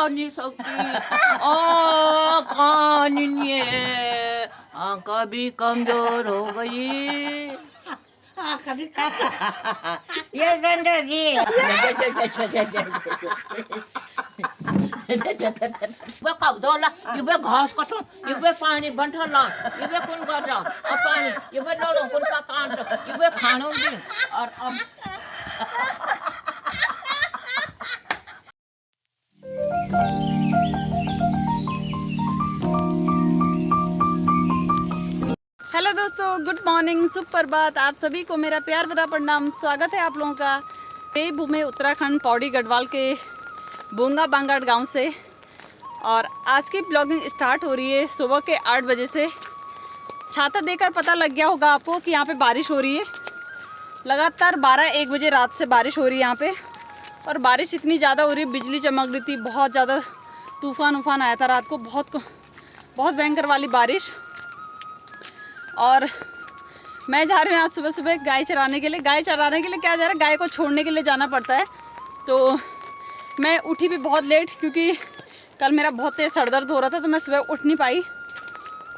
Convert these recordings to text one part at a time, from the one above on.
नहीं सकती। ओ कानिन्ये कभी कमजोर हो गई। कभी ये संजय जी युबे कब्दोला युबे घास कटो युबे पानी बंठला युबे कुन गर्दा अब पानी युबे लोडो कुन पकान युबे खानो दिन और अब हेलो दोस्तों, गुड मॉर्निंग, सुप्रभात। आप सभी को मेरा प्यार भरा प्रणाम। स्वागत है आप लोगों का देवभूमि उत्तराखंड पौड़ी गढ़वाल के बोंगा बांगाड़ गांव से। और आज की ब्लॉगिंग स्टार्ट हो रही है सुबह के 8 बजे से। छाता देकर पता लग गया होगा आपको कि यहाँ पे बारिश हो रही है। लगातार 12-1 बजे रात से बारिश हो रही है यहाँ पे। और बारिश इतनी ज़्यादा हो रही है, बिजली चमक रही थी, बहुत ज़्यादा तूफ़ान आया था रात को, बहुत भयंकर वाली बारिश। और मैं जा रही हूँ आज सुबह सुबह गाय चराने के लिए। गाय चराने के लिए क्या जा रहा है, गाय को छोड़ने के लिए जाना पड़ता है। तो मैं उठी भी बहुत लेट, क्योंकि कल मेरा बहुत तेज़ सर दर्द हो रहा था, तो मैं सुबह उठ नहीं पाई।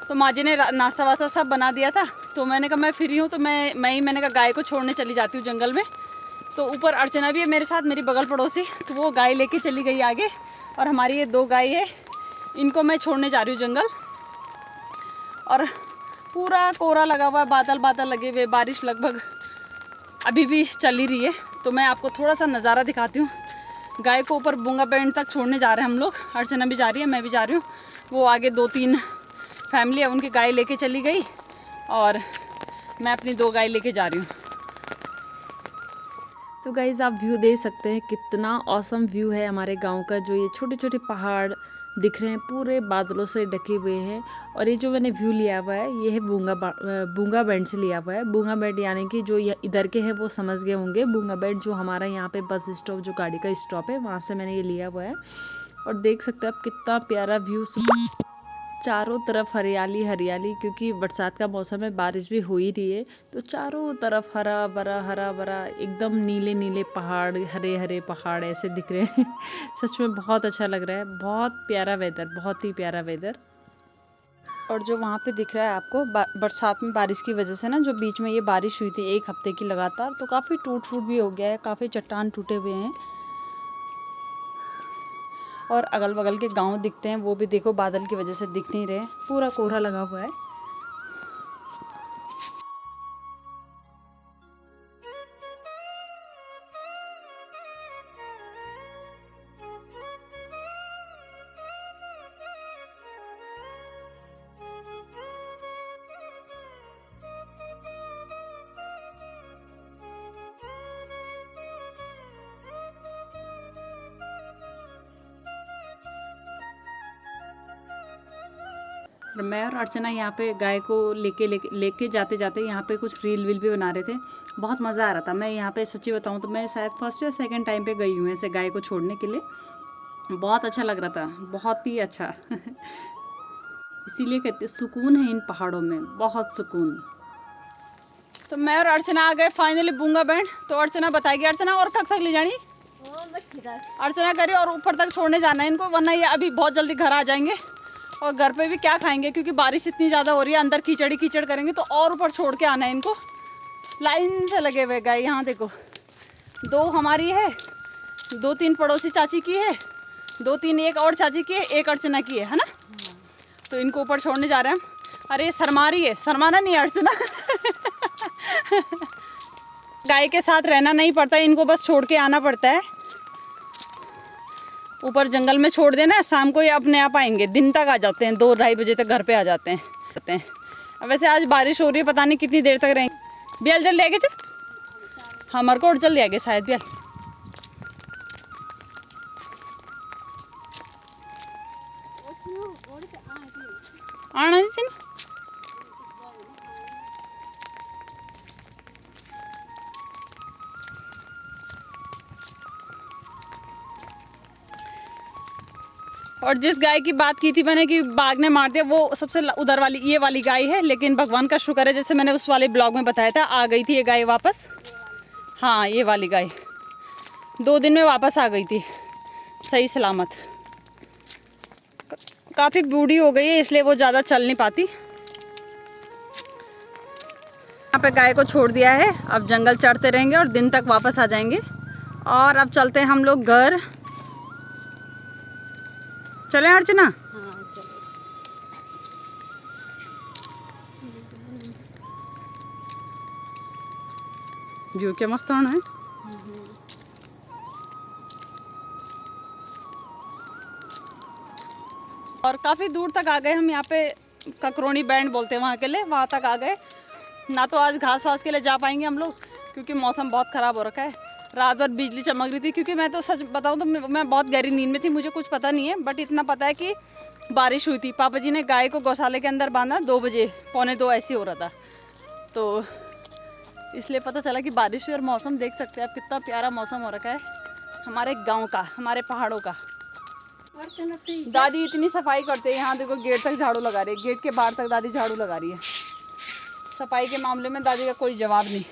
तो माँ जी ने नाश्ता वास्ता सब बना दिया था, तो मैंने कहा मैं फ्री हूँ, तो मैंने कहा गाय को छोड़ने चली जाती हूँ जंगल में। तो ऊपर अर्चना भी है मेरे साथ, मेरी बगल पड़ोसी, तो वो गाय लेके चली गई आगे। और हमारी ये 2 गाय है, इनको मैं छोड़ने जा रही हूँ जंगल। और पूरा कोहरा लगा हुआ है, बादल लगे हुए, बारिश लगभग अभी भी चल ही रही है। तो मैं आपको थोड़ा सा नज़ारा दिखाती हूँ। गाय को ऊपर बोंगा बैंड तक छोड़ने जा रहे हैं हम लोग। अर्चना भी जा रही है, मैं भी जा रही हूँ। वो आगे 2-3 फैमिली है, उनकी गाय लेके चली गई और मैं अपनी 2 गाय लेके जा रही हूँ। तो गाइज़ आप व्यू देख सकते हैं, कितना ऑसम व्यू है हमारे गांव का। जो ये छोटे छोटे पहाड़ दिख रहे हैं, पूरे बादलों से ढके हुए हैं। और ये जो मैंने व्यू लिया हुआ है, ये है बूंगा बैंड से लिया हुआ है। बूंगा बैंड यानी कि जो इधर के हैं वो समझ गए होंगे। बूंगा बैंड जो हमारा यहाँ पे बस स्टॉप, जो गाड़ी का स्टॉप है, वहाँ से मैंने ये लिया हुआ है। और देख सकते हैं आप कितना प्यारा व्यू, चारों तरफ हरियाली हरियाली, क्योंकि बरसात का मौसम है, बारिश भी हो ही रही है। तो चारों तरफ हरा भरा एकदम नीले नीले पहाड़, हरे हरे पहाड़ ऐसे दिख रहे हैं। सच में बहुत अच्छा लग रहा है, बहुत प्यारा वेदर, बहुत ही प्यारा वेदर। और जो वहाँ पे दिख रहा है आपको, बरसात में बारिश की वजह से ना, जो बीच में ये बारिश हुई थी 1 हफ्ते की लगातार, तो काफ़ी टूट भी हो गया है, काफ़ी चट्टान टूटे हुए हैं। और अगल बगल के गांव दिखते हैं, वो भी देखो बादल की वजह से दिख नहीं रहे, पूरा कोहरा लगा हुआ है। मैं और अर्चना यहाँ पे गाय को लेके जाते जाते यहाँ पे कुछ रील भी बना रहे थे। बहुत मज़ा आ रहा था। मैं यहाँ पे सच्ची बताऊँ तो मैं शायद फर्स्ट या सेकंड टाइम पे गई हूँ ऐसे गाय को छोड़ने के लिए। बहुत अच्छा लग रहा था, बहुत ही अच्छा। इसीलिए कहते सुकून है इन पहाड़ों में, बहुत सुकून। तो मैं और अर्चना आ गए फाइनली बूंगा बैंड। तो अर्चना बताएगी, अर्चना और कब तक ले जानी? अर्चना करी और ऊपर तक छोड़ने जाना है इनको, वरना ये अभी बहुत जल्दी घर आ जाएंगे। और घर पे भी क्या खाएंगे, क्योंकि बारिश इतनी ज़्यादा हो रही है, अंदर कीचड़ करेंगे, तो और ऊपर छोड़ के आना है इनको। लाइन से लगे हुए गाय, यहाँ देखो 2 हमारी है, 2-3 पड़ोसी चाची की है, 2-3 एक और चाची की है, एक अर्चना की है ना। तो इनको ऊपर छोड़ने जा रहे हैं हम। अरे शर्मा रही है, शर्माना नहीं अर्चना। गाय के साथ रहना नहीं पड़ता, इनको बस छोड़ के आना पड़ता है। ऊपर जंगल में छोड़ देना, शाम को ये अपने आप आएंगे, दिन तक आ जाते हैं, 2-2:30 बजे तक घर पे आ जाते हैं। वैसे आज बारिश हो रही है, पता नहीं कितनी देर तक रहेंगे। बियल जल्दी आगे चल, हमारे को और जल्दी आगे शायद बियल आना जी। और जिस गाय की बात की थी मैंने कि बाघ ने मार दिया, वो सबसे उधर वाली ये वाली गाय है। लेकिन भगवान का शुक्र है, जैसे मैंने उस वाले ब्लॉग में बताया था, आ गई थी ये गाय वापस। हाँ, ये वाली गाय 2 दिन में वापस आ गई थी सही सलामत। काफ़ी बूढ़ी हो गई है इसलिए वो ज़्यादा चल नहीं पाती। यहाँ पे गाय को छोड़ दिया है, अब जंगल चढ़ते रहेंगे और दिन तक वापस आ जाएंगे। और अब चलते हैं हम लोग घर। चलें अर्चना? व्यू क्या मस्त होना है। और काफ़ी दूर तक आ गए हम, यहाँ पे ककरोनी बैंड बोलते हैं वहाँ के लिए, वहाँ तक आ गए। ना तो आज घास वास के लिए जा पाएंगे हम लोग क्योंकि मौसम बहुत ख़राब हो रखा है। रात भर बिजली चमक रही थी, क्योंकि मैं तो सच बताऊँ तो मैं बहुत गहरी नींद में थी, मुझे कुछ पता नहीं है। बट इतना पता है कि बारिश हुई थी। पापा जी ने गाय को गौशाले के अंदर बांधा 2 बजे, 1:45 ऐसे हो रहा था, तो इसलिए पता चला कि बारिश हुई। और मौसम देख सकते हैं आप, कितना प्यारा मौसम हो रखा है हमारे गाँव का, हमारे पहाड़ों का। दादी इतनी सफाई करते हैं, यहाँ देखो गेट तक झाड़ू लगा रही है, गेट के बाहर तक दादी झाड़ू लगा रही है। सफाई के मामले में दादी का कोई जवाब नहीं।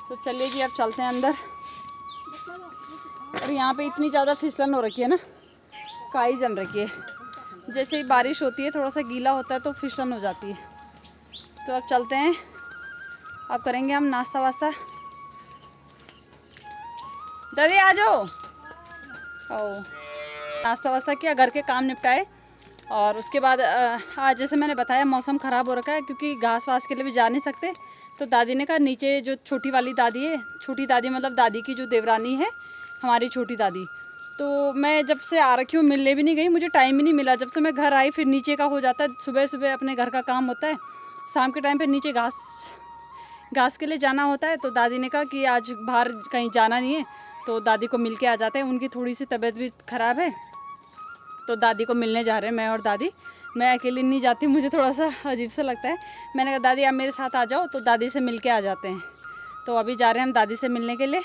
तो चलिए जी अब चलते हैं अंदर। और यहाँ पे इतनी ज़्यादा फिसलन हो रखी है ना, काई जम रखी है। जैसे ही बारिश होती है थोड़ा सा गीला होता है तो फिसलन हो जाती है। तो अब चलते हैं, अब करेंगे हम नाश्ता वास्ता। दादी आ जाओ। ओ नाश्ता वास्ता किया, घर के काम निपटाए। और उसके बाद आज जैसे मैंने बताया मौसम ख़राब हो रखा है क्योंकि घास वास के लिए भी जा नहीं सकते। तो दादी ने कहा नीचे जो छोटी वाली दादी है, छोटी दादी मतलब दादी की जो देवरानी है, हमारी छोटी दादी, तो मैं जब से आ रखी हूँ मिलने भी नहीं गई, मुझे टाइम ही नहीं मिला। जब से मैं घर आई फिर नीचे का हो जाता है, सुबह सुबह अपने घर का काम होता है, शाम के टाइम पर नीचे घास के लिए जाना होता है। तो दादी ने कहा कि आज बाहर कहीं जाना नहीं है तो दादी को मिल के आ जाते हैं। उनकी थोड़ी सी तबीयत भी ख़राब है तो दादी को मिलने जा रहे हैं मैं और दादी। मैं अकेली नहीं जाती, मुझे थोड़ा सा अजीब सा लगता है। मैंने कहा दादी आप मेरे साथ आ जाओ, तो दादी से मिल के आ जाते हैं। तो अभी जा रहे हैं हम दादी से मिलने के लिए।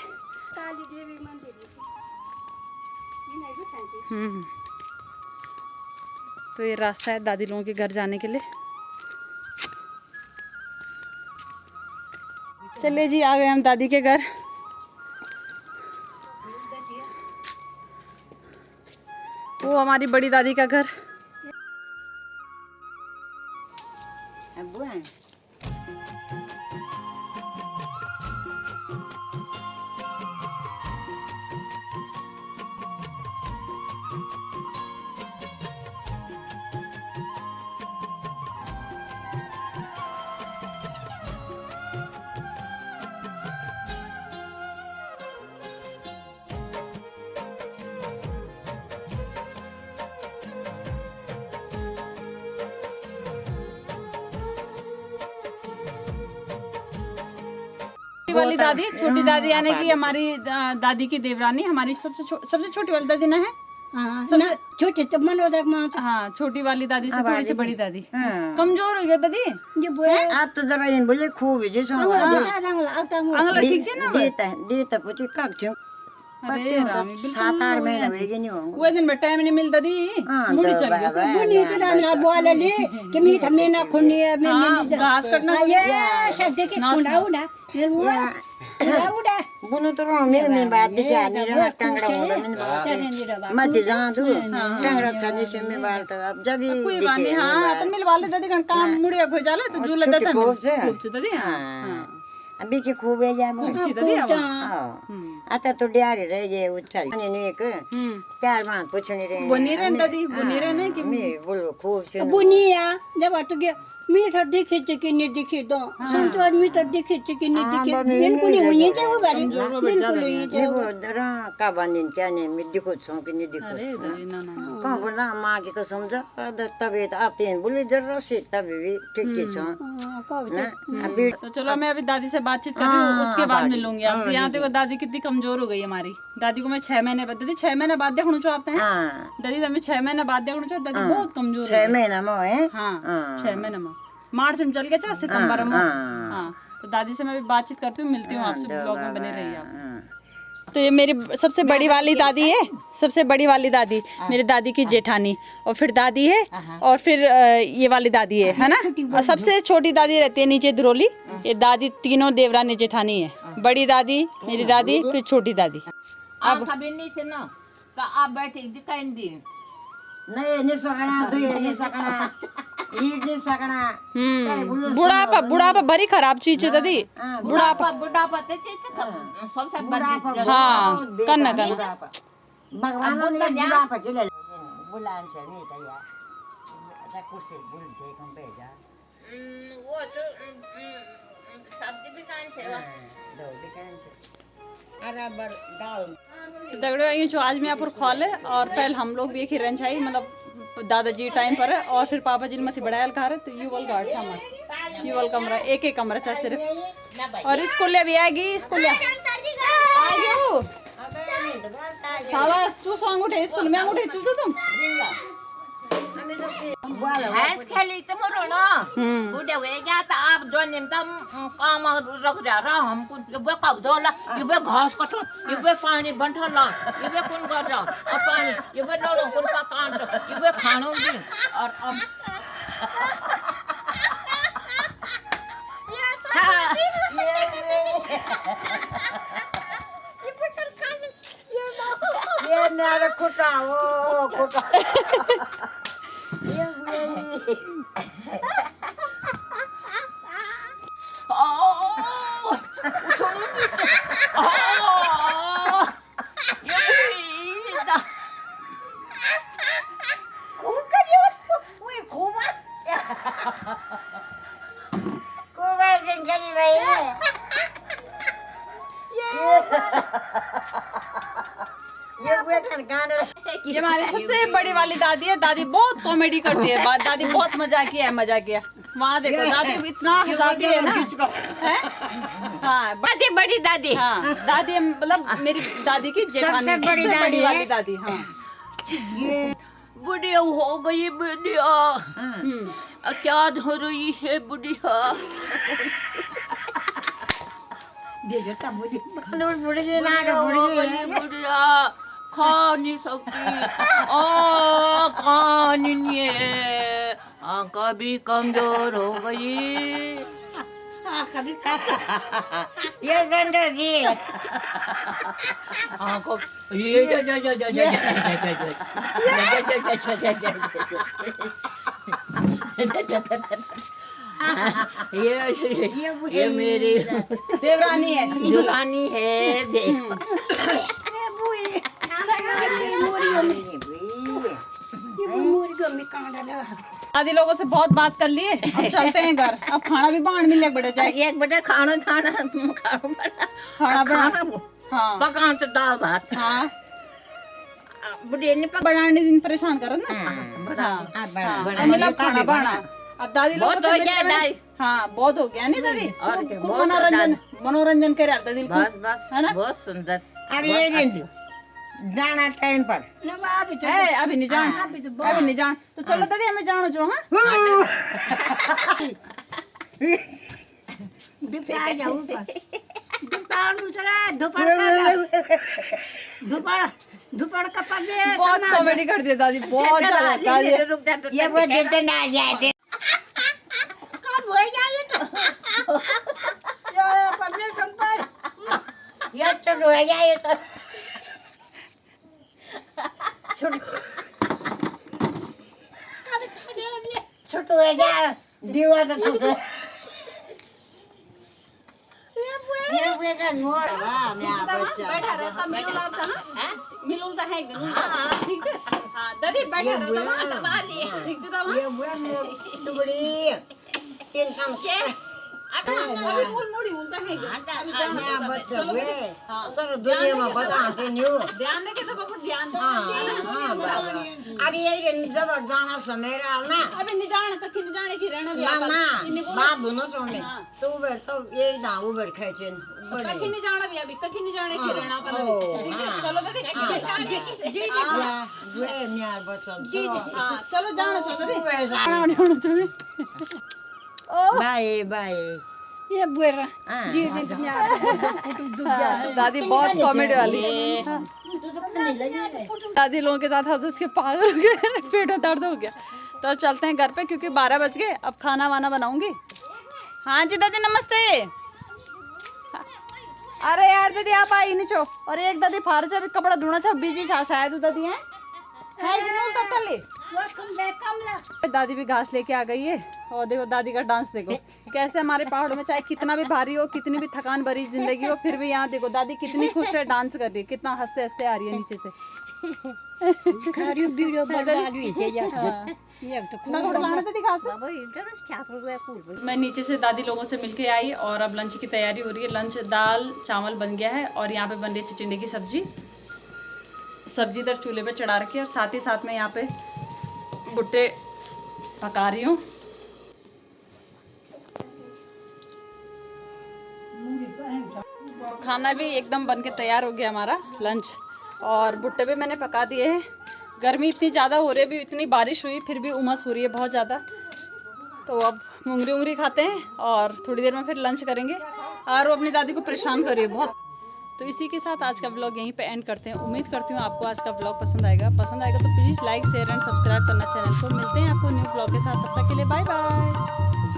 तो ये रास्ता है दादी लोगों के घर जाने के लिए। चलिए जी आ गए हम दादी के घर। वो हमारी बड़ी दादी का घर। वाली दादी, छोटी दादी यानी कि हमारी दादी की देवरानी, हमारी सबसे छोटी वाली दादी ना है। सबसे छोटी तो मनोदक माँ। हाँ छोटी वाली दादी से थोड़ी सी बड़ी दादी कमजोर हो गई दादी। आप तो जरा इन बोले खूब जे सो अंगला ठीक है ना देता पूछे काक छो। अरे रामी 7-8 महीना हो गए नहीं हो। वो दिन में टाइम नहीं मिलता दी, मुड़ी चल गई। बुनी तो ना बोले ले कि मी थमे ना खुनी है मैं घास कटना ये सब देखे खुना उड़ा उड़ा बुनु तो मैं बात देखा नहीं रहा टंगड़ा होगा मैंने बात मत जहां दू टंगड़ा छाने से मैं बात अब जब कोई बानी। हां तो मिल वाले दादी का काम मुड़िया खो जाला तो झूला देता खूब से दादी। हां अभी के खूब है जा अच्छी दादी। हां आता तो ड्यारे रह गए उछल ने एक 4 बात पूछनी रहे बनी रहे दादी, बनी रहे नहीं कि मैं बोलो खूब से बुनिया जब तो गया मी तो देखे थे कि नहीं देखे तो संतो आदमी तो देखे थे कि नहीं देखे बिल्कुल ही हुई है वो बारी बिल्कुल हुई है वो दरा का बनिन क्या ने मैं देखो छो कि नहीं देखो। अरे दादी ना ना कहाँ बोला माँ के कसम जा तबे तो आप तीन बोले जरा से तबे भी ठीक है छो ना अभी। तो चलो मैं अभी दादी से बातचीत कर रही हूँ, उसके बाद मिलूंगी आपसे। यहाँ देखो दादी कितनी कमजोर हो गई हमारी। दादी को मैं 6 महीने बाद, दादी 6 महीने बाद देखो आप दादी हमें 6 महीने बाद देखो दादी बहुत कमजोर 6 महीना में है। हाँ 6 महीने में मार्च में चल गया सितंबर में। हाँ तो दादी से मैं अभी बातचीत करती हूँ, मिलती हूँ आपसे, ब्लॉग में बने रहिए आप। तो ये मेरी सबसे बड़ी वाली दादी है, सबसे बड़ी वाली दादी मेरी दादी की जेठानी, और फिर दादी है, और फिर ये वाली दादी है ना। और सबसे छोटी दादी रहती है नीचे धरोली। ये दादी तीनों देवरानी जेठानी है, बड़ी दादी, मेरी दादी, फिर छोटी दादी। अब खबर नहीं से ना तो आप बैठे दिखाई दी नहीं सकना तो ये नहीं सकना ईट नहीं सकना बुढ़ापा बड़ी खराब चीज है दादी बुढ़ापा ते सबसे बड़ी हाँ कन्ना भगवान ने बुढ़ापा के लिए बुलान से नहीं तैयार ऐसा कुछ भूल जाए कम पे जा वो तो सब्जी भी कान से दो दुकान से अरबर दाल दगड़ो ये जो आज मैं यहाँ पर खोले और पहले हम लोग भी एक ही रंझाई मतलब दादाजी टाइम पर है और फिर पापा जी ने मथी बढ़ाया खा रहे तो युवल गार्ड से हमारा युवल कमरा एक कमरा चाहे सिर्फ और स्कूल भी आएगी स्कूल चूसो अंगूठे स्कूल में अंगूठे चूसो तुम हैस खेली तो मरो ना बुढ़े हुए क्या था आप जो निमता काम रख जा रहा हम कुछ युवे कब दोला युवे घास कटो युवे पानी बंटला युवे कौन कर रहा और पानी युवे लोड़ो कौन का कांट युवे खानों भी और अब ये मेरा खुटा वो खुटा ये हमारी सबसे बड़ी वाली दादी है दादी बहुत कॉमेडी करती है दादी बहुत मजा किया वहाँ देखो दादी इतना हंसाती है ना हाँ बड़ी दादी हाँ दादी मतलब मेरी दादी की जेठानी सबसे बड़ी वाली दादी हाँ बुढ़िया हो गई बुढ़िया क्या हो रही है बुढ़िया बुढ़िया खा नहीं सकती खा नहीं है कभी कमजोर हो गई ये संडा जी को ये ये मेरी देवरानी है दुरानी है दादी लोगों से बहुत बात कर लिए अब चलते हैं घर अब खाना भी बांध मिले बड़े जाए एक बेटे खाना खाना बना हाँ पकान तो दाल भात हाँ बुढ़िया ने बनाने दिन परेशान करो ना मतलब खाना बना अब दादी लोग बहुत हो गया दादी हाँ बहुत हो गया नहीं दादी और खूब मनोरंजन करे दादी बस बस है ना बहुत सुंदर अब ये जाना टाइम पर अभी नहीं जान अभी नहीं जान तो चलो दादी हमें जानो जो दोपहर का बहुत कॉमेडी करती है दादी बहुत ज्यादा दादी ये वो देते ना जाते कब हो जाए तो ये तो हो जाए तो छोटू है क्या दीवा तो छोटू ये का नोर वाह मेरा बच्चा बैठा रहता मिलूला था ना मिलूला है ठीक है हां दादी बैठा रहता ना ठीक है ये बुआ टुकड़ी तीन काम के अभी फूल मोड़ी बोलता है मेरा बच्चा वे सर दुनिया में बताते न्यू ध्यान दे के तो बाबू ध्यान अरे ये जब जाना समेरा ना अभी नहीं जाने तक नहीं जाने की रहना भी ना बात दोनों चोने तो उबर तो ये ना उबर खेचन तक नहीं जाना भी अभी तक नहीं जाने की रहना पर ठीक है चलो दादी जी वे मेरा बच्चा जी हां चलो जानो चलो बाय बाय ये बुरा जी जी दादी बहुत कॉमेडी वाली है दादी लोगों के साथ हंस के पागल हो गए पेट में दर्द हो गया तो अब चलते हैं घर पे क्योंकि 12 बज गए अब खाना वाना बनाऊंगी हाँ जी दादी नमस्ते अरे यार दादी आप आई नहीं छो और एक दादी फार से अभी कपड़ा धोना छो बिजी शायद दादी है जिन्होंने तत्ली दादी भी घास लेके आ गई है और देखो दादी का डांस देखो कैसे हमारे पहाड़ों में चाहे कितना भी भारी हो कितनी भी थकान भरी जिंदगी हो फिर भी यहाँ देखो दादी कितनी खुश है डांस कर रही है कितना हंसते हंसते आ रही है नीचे से। मैं नीचे से दादी लोगों से मिलके आई और अब लंच की तैयारी हो रही है। लंच दाल चावल बन गया है और यहाँ पे बन रही है चिचिंडे की सब्जी इधर चूल्हे पे चढ़ा रखी है और साथ ही साथ में यहाँ पे भुट्टे पका रही हूँ। खाना भी एकदम बन के तैयार हो गया हमारा लंच और भुट्टे भी मैंने पका दिए हैं। गर्मी इतनी ज़्यादा हो रही है, अभी इतनी बारिश हुई फिर भी उमस हो रही है बहुत ज़्यादा। तो अब मुंगरी खाते हैं और थोड़ी देर में फिर लंच करेंगे और वो अपनी दादी को परेशान कर रही है बहुत। तो इसी के साथ आज का व्लॉग यहीं पे एंड करते हैं। उम्मीद करती हूँ आपको आज का व्लॉग पसंद आएगा तो please like share and subscribe करना चैनल को। मिलते हैं आपको न्यू व्लॉग के साथ, तब तक के लिए बाय बाय।